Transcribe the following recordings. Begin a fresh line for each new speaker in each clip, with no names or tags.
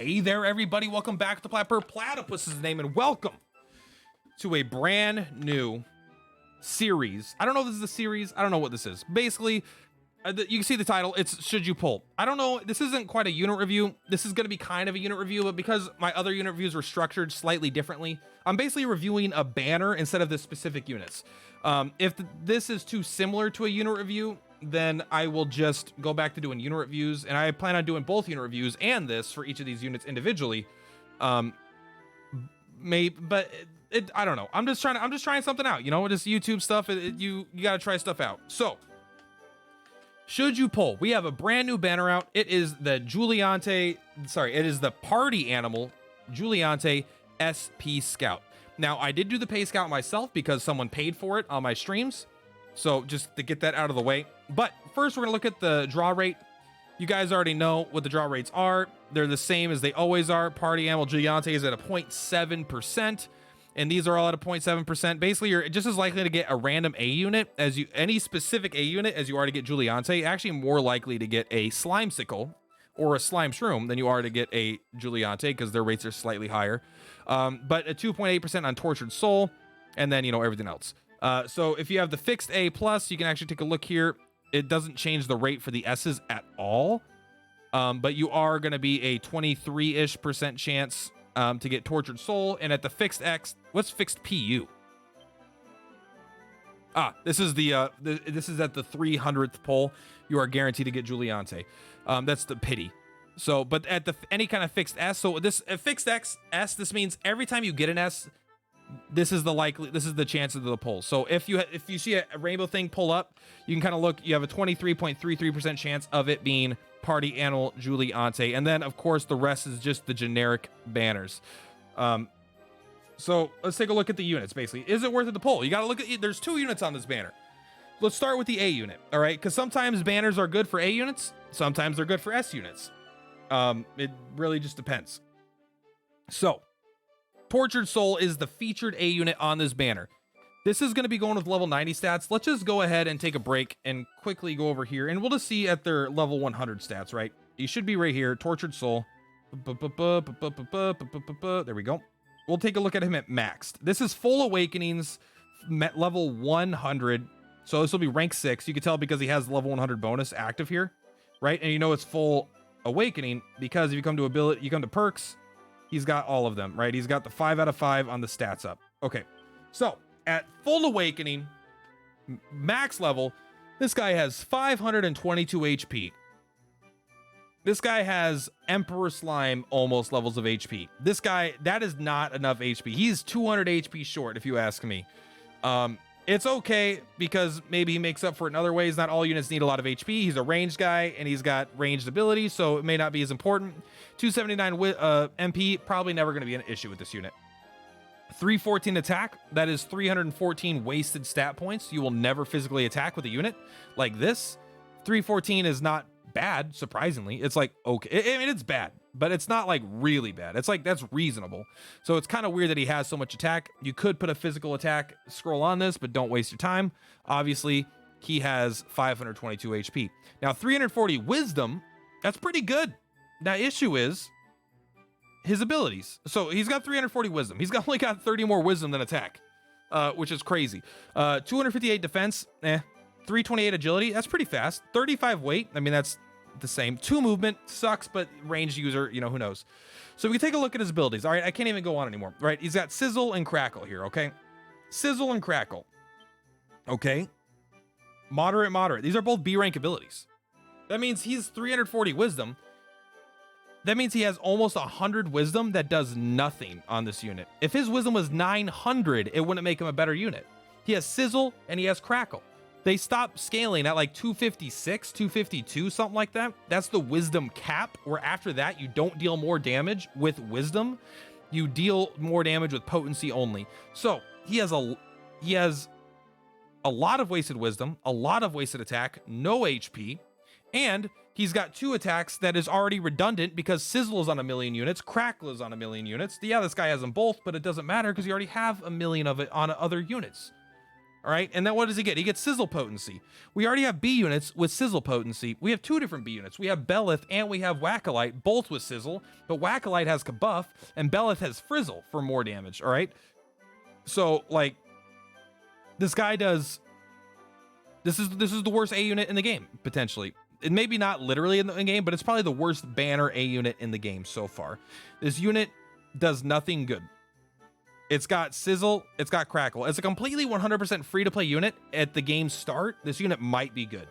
Hey there, everybody. Welcome back to Plat. Purplatypus is the name, and welcome to a brand new series. I don't know if this is a series. I don't know what this is. Basically, you can see the title. It's Should You Pull? I don't know. This isn't quite a unit review. This is going to be kind of a unit review, but because my other unit reviews were structured slightly differently, I'm basically reviewing a banner instead of the specific units. If this is too similar to a unit review, then I will just go back to doing unit reviews, and I plan on doing both unit reviews and this for each of these units individually. I don't know. I'm just trying something out, you know, just YouTube stuff. You got to try stuff out. So, should you pull? We have a brand new banner out. It is the JULIANTE, it is the party animal JULIANTE SP Scout. Now, I did do the pay scout myself because someone paid for it on my streams. So just to get that out of the way. But first, we're going to look at the draw rate. You guys already know what the draw rates are. They're the same as they always are. Party animal JULIANTE is at a 0.7%. And these are all at a 0.7%. Basically, you're just as likely to get a random A unit as any specific A unit as you are to get JULIANTE. Actually, more likely to get a Slimesicle or a Slime Shroom than you are to get a JULIANTE because their rates are slightly higher. But a 2.8% on Tortured Soul, and then, you know, everything else. So if you have the fixed A+, you can actually take a look here. It doesn't change the rate for the S's at all. But you are going to be a 23-ish% chance to get Tortured Soul. And at the fixed X, what's fixed PU? This is this is at the 300th pull. You are guaranteed to get JULIANTE. That's the pity. So, but at any kind of fixed S, so this fixed X S, this means every time you get an S, this is the chance of the pull. So if you see a rainbow thing pull up, you can kind of look. You have a 23.33% chance of it being party animal JULIANTE, and then of course the rest is just the generic banners. So let's take a look at the units. Basically, is it worth it to pull? You got to look at. There's 2 units on this banner. Let's start with the A unit. All right, because sometimes banners are good for A units, sometimes they're good for S units. It really just depends. So, Tortured Soul is the featured A unit on this banner. This is going to be going with level 90 stats. Let's just go ahead and take a break and quickly go over here, and we'll just see at their level 100 stats, right? You should be right here, Tortured Soul. There we go. We'll take a look at him at maxed. This is Full Awakenings, level 100. So this will be rank 6. You can tell because he has level 100 bonus active here, right? And you know it's Full Awakening because if you come to ability, you come to perks, he's got all of them, right? He's got the 5 out of 5 on the stats up. Okay, so at Full Awakening, max level, this guy has 522 HP. This guy has Emperor Slime almost levels of HP. This guy, that is not enough HP. He's 200 HP short, if you ask me. It's okay because maybe he makes up for it in other ways. Not all units need a lot of HP. He's a ranged guy and he's got ranged ability, so it may not be as important. 279 MP, probably never going to be an issue with this unit. 314 attack, that is 314 wasted stat points. You will never physically attack with a unit like this. 314 is not bad, surprisingly. It's like, okay, I mean, it's bad, but it's not like really bad. It's like, that's reasonable. So it's kind of weird that he has so much attack. You could put a physical attack scroll on this, but don't waste your time. Obviously, he has 522 HP. Now, 340 wisdom, that's pretty good. Now, issue is his abilities. So he's got 340 wisdom. He's only got 30 more wisdom than attack, which is crazy. 258 defense, 328 agility, that's pretty fast. 35 weight, I mean, that's the same. 2 movement, sucks, but ranged user, you know, who knows. So we can take a look at his abilities. All right, I can't even go on anymore. Right, he's got Sizzle and Crackle here, okay? Sizzle and Crackle. Okay. Moderate. These are both B rank abilities. That means he's 340 wisdom. That means he has almost 100 wisdom that does nothing on this unit. If his wisdom was 900, it wouldn't make him a better unit. He has Sizzle and he has Crackle. They stop scaling at like 256, 252, something like that. That's the wisdom cap, where after that, you don't deal more damage with wisdom. You deal more damage with potency only. So he has a lot of wasted wisdom, a lot of wasted attack, no HP, and he's got 2 attacks that is already redundant because Sizzle is on 1,000,000 units, Crackle is on 1,000,000 units. Yeah, this guy has them both, but it doesn't matter because you already have 1,000,000 of it on other units. All right, and then what does he get? He gets sizzle potency. We already have B units with sizzle potency. We have 2 different B units. We have Belith and we have Wackolite, both with sizzle, but Wackolite has Kabuff and Belith has Frizzle for more damage. All right, so like this guy does. This is the worst A unit in the game potentially. It may be not literally in the game, but it's probably the worst banner A unit in the game so far. This unit does nothing good. It's got sizzle, it's got crackle. It's a completely 100% free to play unit at the game start. This unit might be good.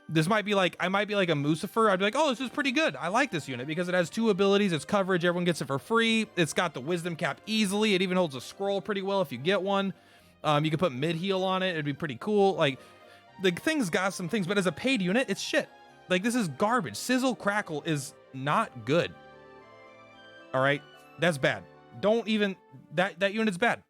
This might be like, I might be like a Mucifer. I'd be like, oh, this is pretty good. I like this unit because it has 2 abilities. It's coverage. Everyone gets it for free. It's got the wisdom cap easily. It even holds a scroll pretty well if you get one. You can put mid heal on it. It'd be pretty cool. Like the thing's got some things, but as a paid unit, it's shit. Like this is garbage. Sizzle crackle is not good. All right. That's bad. Don't even, that unit's bad.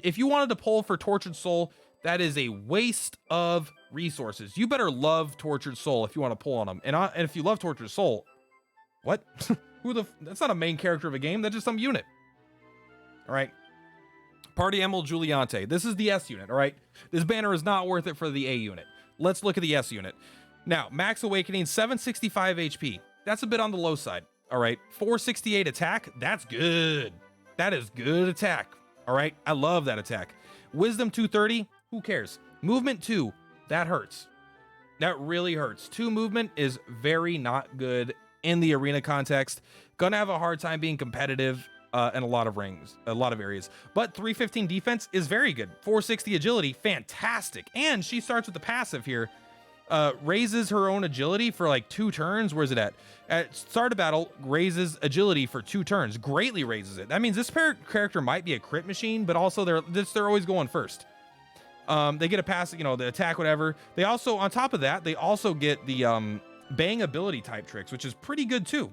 If you wanted to pull for Tortured Soul, that is a waste of resources. You better love Tortured Soul if you want to pull on them. And if you love Tortured Soul, what? That's not a main character of a game. That's just some unit. All right. Party Emerald Juliante. This is the S unit. All right. This banner is not worth it for the A unit. Let's look at the S unit. Now, Max Awakening, 765 HP. That's a bit on the low side. All right, 468 attack. That's good. That is good attack. All right, I love that attack. Wisdom 230. Who cares? Movement 2. That hurts. That really hurts. 2 movement is very not good in the arena context. Gonna have a hard time being competitive in a lot of rings, a lot of areas. But 315 defense is very good. 460 agility, fantastic. And she starts with the passive here. Raises her own agility for like 2 turns. Where's it at? At start of battle, raises agility for 2 turns. Greatly raises it. That means this character might be a crit machine, but also they're always going first. They get a pass, you know, the attack, whatever. They also, on top of that, they also get the bang ability type tricks, which is pretty good too.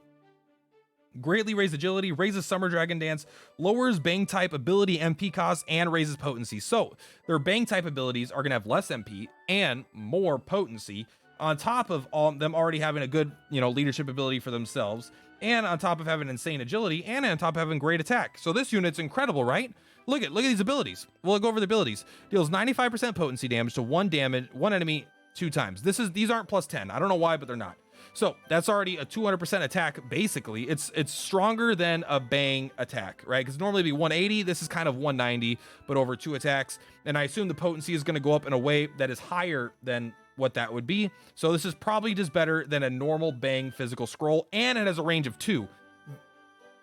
Greatly raise agility, raises Summer Dragon Dance, lowers bang type ability MP cost, and raises potency. So their bang type abilities are gonna have less MP and more potency, on top of all them already having a good, you know, leadership ability for themselves, and on top of having insane agility, and on top of having great attack. So this unit's incredible, right? Look at these abilities. We'll go over the abilities. Deals 95% potency damage to one enemy 2 times. These aren't plus 10. I don't know why, but they're not. So that's already a 200% attack. Basically, it's stronger than a bang attack, right? Because normally it'd be 180. This is kind of 190, but over 2 attacks. And I assume the potency is going to go up in a way that is higher than what that would be. So this is probably just better than a normal bang physical scroll, and it has a range of 2.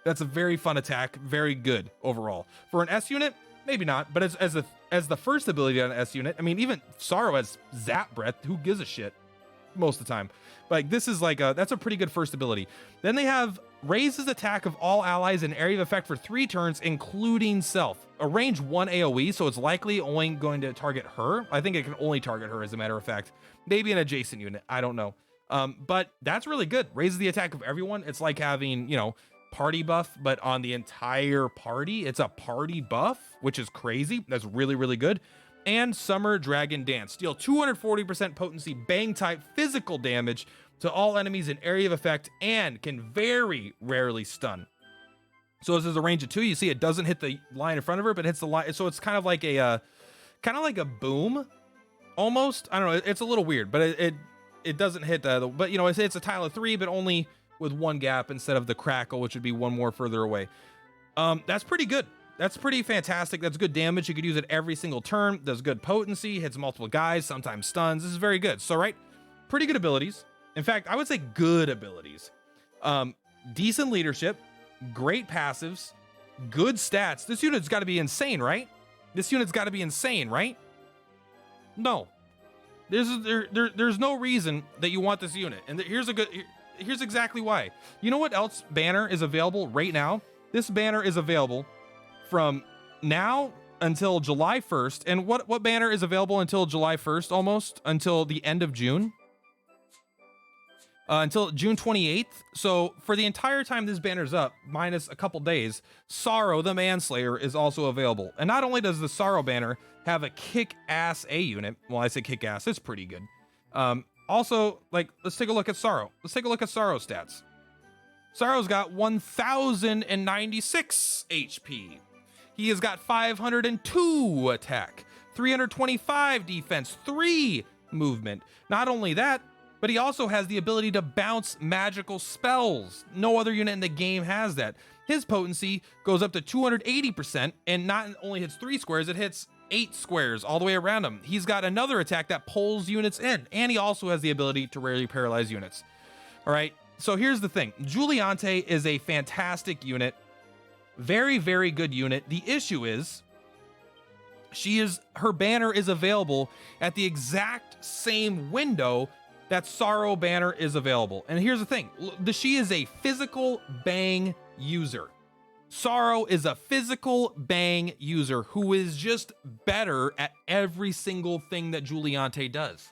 That's a very fun attack. Very good overall for an S unit. Maybe not, but as the first ability on an S unit, I mean, even Sorrow has Zap Breath. Who gives a shit? Most of the time. Like this is like that's a pretty good first ability. Then they have raises attack of all allies in area of effect for 3 turns, including self. A range 1 AoE, so it's likely only going to target her. I think it can only target her, as a matter of fact. Maybe an adjacent unit. I don't know. But that's really good. Raises the attack of everyone. It's like having, you know, party buff, but on the entire party. It's a party buff, which is crazy. That's really, really good. And Summer Dragon Dance. Deal 240% potency bang type physical damage to all enemies in area of effect, and can very rarely stun. So this is a range of 2. You see it doesn't hit the line in front of her, but hits the line. So it's kind of like a boom almost. I don't know. It's a little weird, but it doesn't hit but you know, it's a tile of 3, but only with 1 gap instead of the crackle, which would be 1 more further away. That's pretty good. That's pretty fantastic. That's good damage. You could use it every single turn. Does good potency, hits multiple guys, sometimes stuns. This is very good. So, right, pretty good abilities. In fact, I would say good abilities. Decent leadership, great passives, good stats. This unit's got to be insane, right? This unit's got to be insane, right? No. There's no reason that you want this unit. And here's exactly why. You know what else banner is available right now? This banner is available from now until July 1st. And what banner is available until July 1st, almost until the end of June? Until June 28th. So for the entire time this banner's up, minus a couple days, Sorrow the Manslayer is also available. And not only does the Sorrow banner have a kick-ass A unit, well, I say kick-ass, it's pretty good. Also, like, let's take a look at Sorrow. Let's take a look at Sorrow stats. Sorrow's got 1096 HP. He has got 502 attack, 325 defense, 3 movement. Not only that, but he also has the ability to bounce magical spells. No other unit in the game has that. His potency goes up to 280% and not only hits 3 squares, it hits 8 squares all the way around him. He's got another attack that pulls units in, and he also has the ability to rarely paralyze units. All right, so here's the thing. JULIANTE is a fantastic unit. Very, very good unit. The issue is her banner is available at the exact same window that Sorrow banner is available. And here's the thing, she is a physical bang user. Sorrow is a physical bang user who is just better at every single thing that JULIANTE does.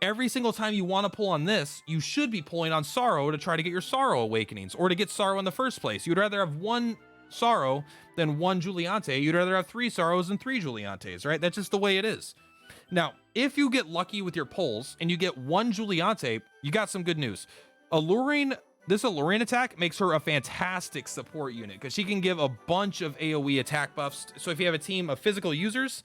Every single time you want to pull on this, you should be pulling on Sorrow to try to get your Sorrow awakenings or to get Sorrow in the first place. You'd rather have 1 Sorrow than 1 JULIANTE. You'd rather have 3 Sorrows than 3 JULIANTEs, right? That's just the way it is. Now, if you get lucky with your pulls and you get 1 JULIANTE, you got some good news. This alluring attack makes her a fantastic support unit because she can give a bunch of AoE attack buffs. So if you have a team of physical users,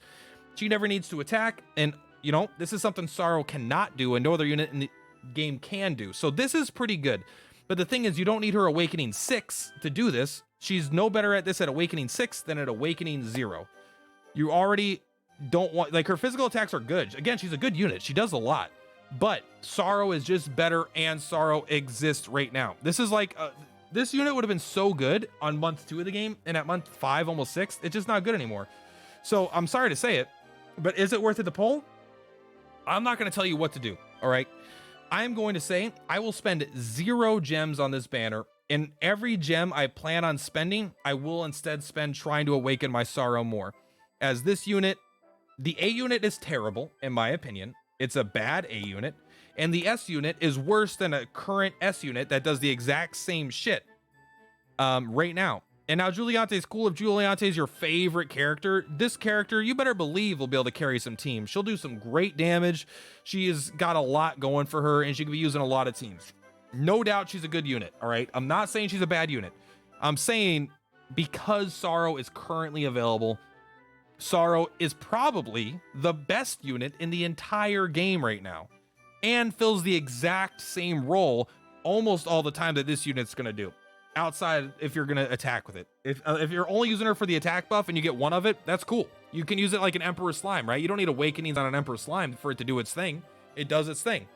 she never needs to attack. And, you know, this is something Sorrow cannot do and no other unit in the game can do. So this is pretty good. But the thing is, you don't need her Awakening 6 to do this. She's no better at this at Awakening 6 than at Awakening 0. You already don't want, like, her physical attacks are good. Again, she's a good unit. She does a lot. But Sorrow is just better, and Sorrow exists right now. This is like, this unit would have been so good on month 2 of the game, and at month 5, almost 6, it's just not good anymore. So I'm sorry to say it, but is it worth it to pull? I'm not going to tell you what to do, all right? I am going to say I will spend 0 gems on this banner, and every gem I plan on spending, I will instead spend trying to awaken my Sorrow more. As this unit, the A unit is terrible, in my opinion. It's a bad A unit, and the S unit is worse than a current S unit that does the exact same shit right now. And now JULIANTE is cool. If JULIANTE is your favorite character, this character, you better believe, will be able to carry some teams. She'll do some great damage. She has got a lot going for her, and she can be used in a lot of teams. No doubt she's a good unit, all right? I'm not saying she's a bad unit. I'm saying because Sorrow is currently available, Sorrow is probably the best unit in the entire game right now and fills the exact same role almost all the time that this unit's going to do. Outside, if you're going to attack with it. If you're only using her for the attack buff and you get 1 of it, that's cool. You can use it like an Emperor Slime, right? You don't need Awakenings on an Emperor Slime for it to do its thing. It does its thing.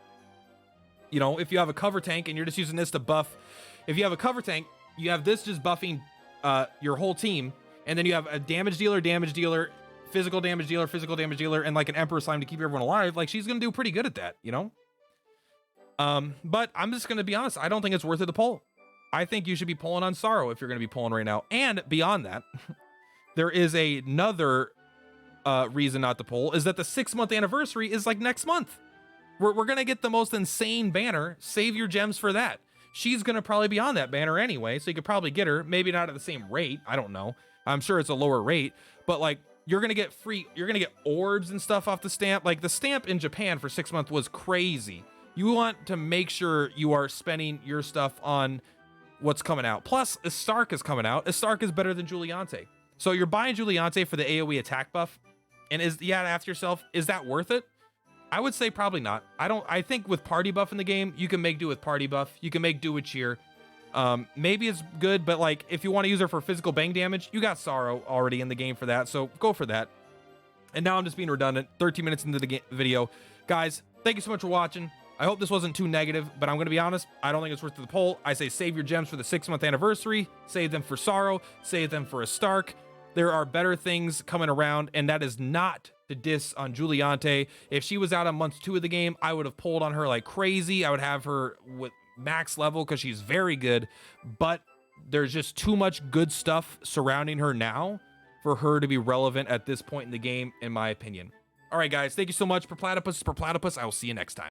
You know, if you have a cover tank and you're just using this to buff, if you have a cover tank, you have this just buffing your whole team, and then you have a damage dealer, physical damage dealer, and like an Emperor Slime to keep everyone alive. Like, she's gonna do pretty good at that, you know? But I'm just gonna be honest, I don't think it's worth it to pull. I think you should be pulling on Sorrow if you're gonna be pulling right now. And beyond that, there is another reason not to pull, is that the 6-month anniversary is like next month. We're gonna get the most insane banner. Save your gems for that. She's gonna probably be on that banner anyway, so you could probably get her, maybe not at the same rate, I don't know. I'm sure it's a lower rate, but like, you're gonna get orbs and stuff off the stamp. Like, the stamp in Japan for 6 months was crazy. You want to make sure you are spending your stuff on what's coming out. Plus, Stark is coming out. Stark is better than JULIANTE. So you're buying JULIANTE for the AoE attack buff, and ask yourself, is that worth it? I would say probably not. I think with party buff in the game, you can make do with party buff. You can make do with cheer. Maybe it's good, but like, if you want to use her for physical bang damage, you got Sorrow already in the game for that, so go for that. And now I'm just being redundant. 13 minutes into the video. Guys, thank you so much for watching. I hope this wasn't too negative, but I'm going to be honest, I don't think it's worth the poll. I say save your gems for the 6-month anniversary, save them for Sorrow, save them for a Stark. There are better things coming around, and that is not to diss on JULIANTE. If she was out on month 2 of the game, I would have pulled on her like crazy. I would have her with max level because she's very good, but there's just too much good stuff surrounding her now for her to be relevant at this point in the game, in my opinion. All right, guys, thank you so much. Purplatypus. I will see you next time.